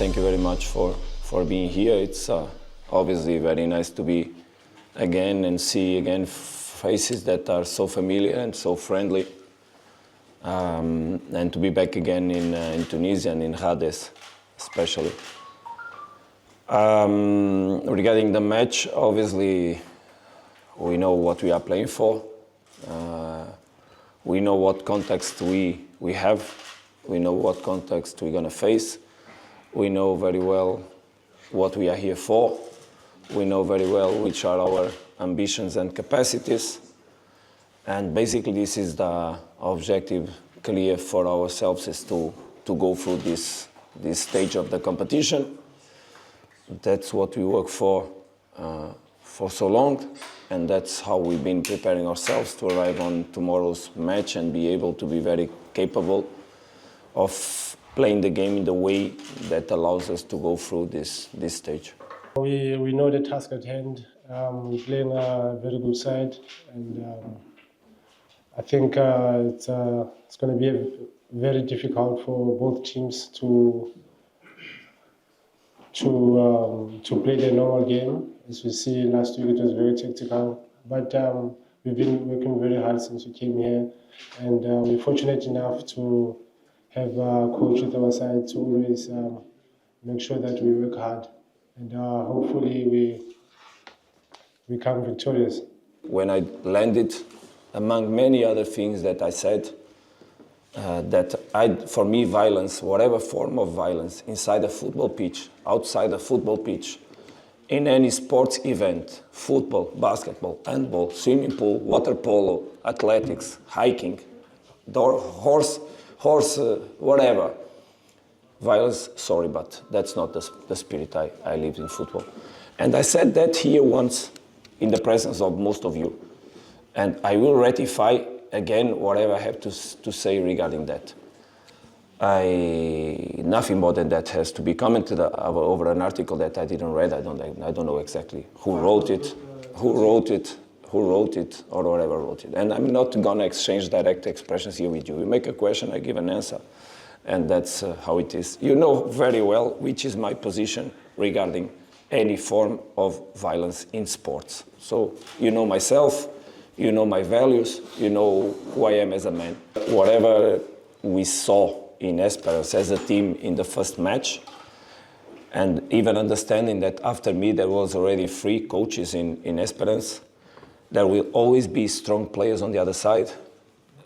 thank you very much for being here. It's obviously very nice to be again and see again faces that are so familiar and so friendly. And to be back again in Tunisia and in 𝗣𝗥𝗘𝗥𝗚 especially. Regarding the match, obviously we know what we are playing for. We know what context we have. We know what context we're going to face. We know very well what we are here for. We know very well which are our ambitions and capacities. And basically this is the objective clear for ourselves, is to go through this stage of the competition. That's what we work for so long, and that's how we've been preparing ourselves to arrive on tomorrow's match and be able to be very capable of playing the game in the way that allows us to go through this stage. We know the task at hand. We're playing a very good side, and I think it's going to be very difficult for both teams to play their normal game. As we see last week, it was very tactical, but we've been working very hard since we came here, and we're fortunate enough to have a coach at our side to always make sure that we work hard, and hopefully we come victorious. When I landed, among many other things that I said, for me, violence, whatever form of violence, inside a football pitch, outside a football pitch, in any sports event, football, basketball, handball, swimming pool, water polo, athletics, hiking, horse, whatever. Violence, sorry, but that's not the spirit I lived in football. And I said that here once in the presence of most of you. And I will ratify again whatever I have to say regarding that. Nothing more than that has to be commented over an article that I didn't read. I don't know exactly who wrote it, or whoever wrote it. And I'm not going to exchange direct expressions here with you. You make a question, I give an answer. And that's how it is. You know very well which is my position regarding any form of violence in sports. So you know myself, you know my values, you know who I am as a man. Whatever we saw in 𝗖𝗢𝗡𝗥𝗙𝗦𝗧 as a team in the first match, and even understanding that after me there was already 3 coaches in 𝗖𝗢𝗡𝗥𝗦𝗧, there will always be strong players on the other side,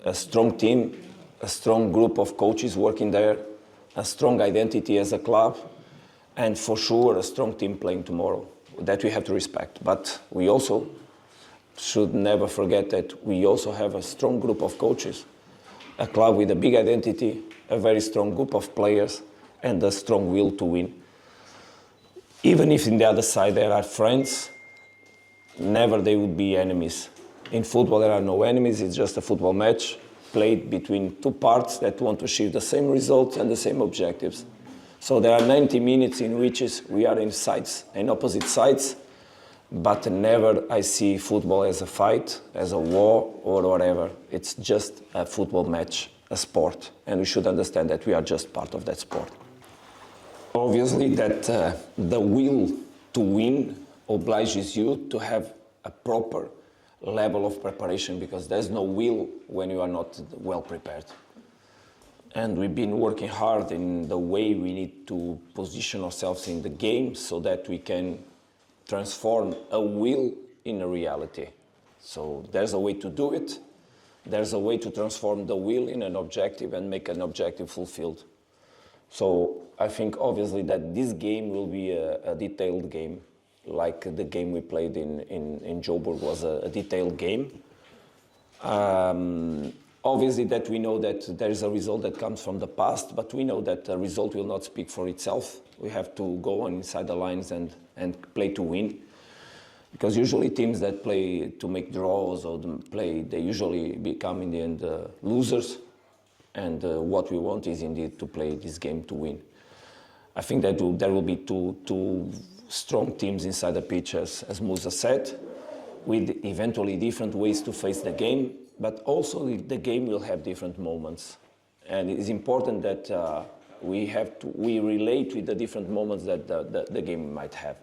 a strong team, a strong group of coaches working there, a strong identity as a club, and for sure a strong team playing tomorrow. That we have to respect. But we also should never forget that we also have a strong group of coaches, a club with a big identity, a very strong group of players, and a strong will to win. Even if in the other side there are friends, never they would be enemies. In football there are no enemies, it's just a football match played between 2 parts that want to achieve the same results and the same objectives. So there are 90 minutes in which we are in opposite sides, but never I see football as a fight, as a war, or whatever. It's just a football match, a sport, and we should understand that we are just part of that sport. Obviously that the will to win obliges you to have a proper level of preparation, because there's no will when you are not well prepared. And we've been working hard in the way we need to position ourselves in the game so that we can transform a will in a reality. So there's a way to do it. There's a way to transform the will in an objective and make an objective fulfilled. So I think obviously that this game will be a detailed game, like the game we played in Joburg was a detailed game. Obviously that we know that there is a result that comes from the past, but we know that the result will not speak for itself. We have to go on inside the lines and play to win. Because usually teams that play to make draws or they usually become in the end losers. And what we want is indeed to play this game to win. I think that there will be two strong teams inside the pitch, as Mosa said, with eventually different ways to face the game, but also the game will have different moments. And it is important that We relate with the different moments that the game might have.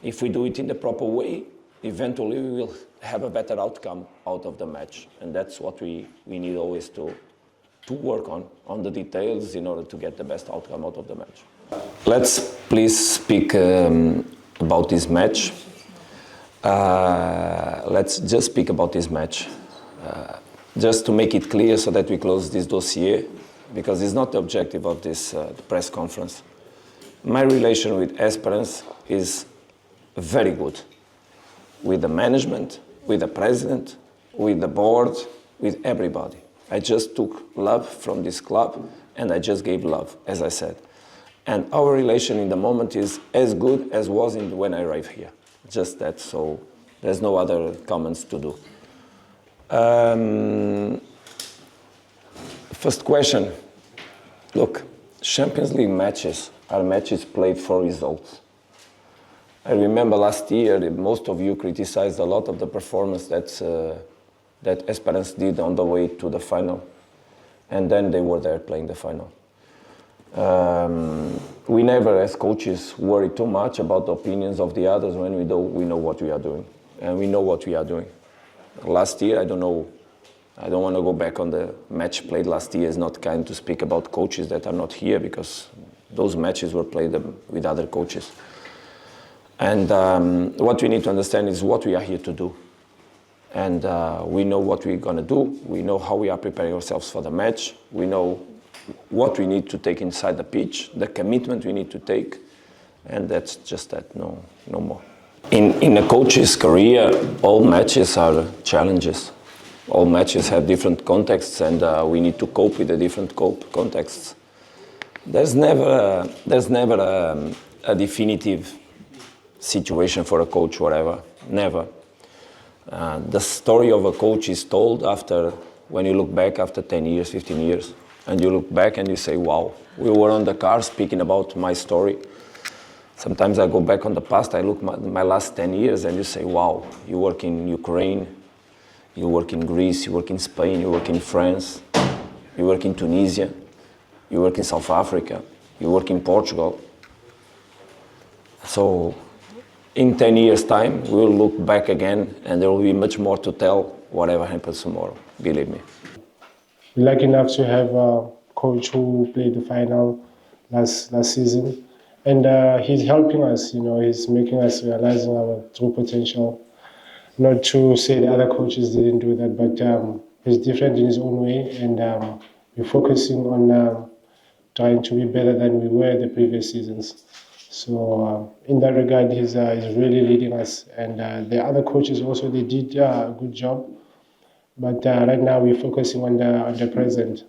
If we do it in the proper way, eventually we will have a better outcome out of the match. And that's what we need always to work on the details in order to get the best outcome out of the match. Let's please speak about this match. Let's just speak about this match. Just to make it clear so that we close this dossier, because it's not the objective of this press conference. My relation with Esperance is very good. With the management, with the president, with the board, with everybody. I just took love from this club and I just gave love, as I said. And our relation in the moment is as good as was when I arrived here. Just that, so there's no other comments to do. First question. Look, Champions League matches are matches played for results. I remember last year, most of you criticized a lot of the performance that Esperance did on the way to the final. And then they were there playing the final. We never, as coaches, worry too much about the opinions of the others when we know what we are doing. And we know what we are doing. Last year, I don't want to go back on the match played last year. It's not kind to speak about coaches that are not here because those matches were played with other coaches. And what we need to understand is what we are here to do. And we know what we're going to do. We know how we are preparing ourselves for the match. We know what we need to take inside the pitch, the commitment we need to take. And that's just that, no more. In a coach's career, all matches are challenges. All matches have different contexts, and we need to cope with the different contexts. There's never a definitive situation for a coach, whatever. Never. The story of a coach is told when you look back after 10 years, 15 years, and you look back and you say, wow, we were on the car speaking about my story. Sometimes I go back on the past, I look at my last 10 years and you say, wow, you work in Ukraine, you work in Greece, you work in Spain, you work in France, you work in Tunisia, you work in South Africa, you work in Portugal. So in 10 years' time, we will look back again and there will be much more to tell whatever happens tomorrow, believe me. We're lucky enough to have a coach who played the final last season. And he's helping us, he's making us realizing our true potential. Not to say the other coaches didn't do that, but he's different in his own way, and we're focusing on trying to be better than we were the previous seasons. So in that regard, he's really leading us. And the other coaches also, they did a good job. But right now we're focusing on the present.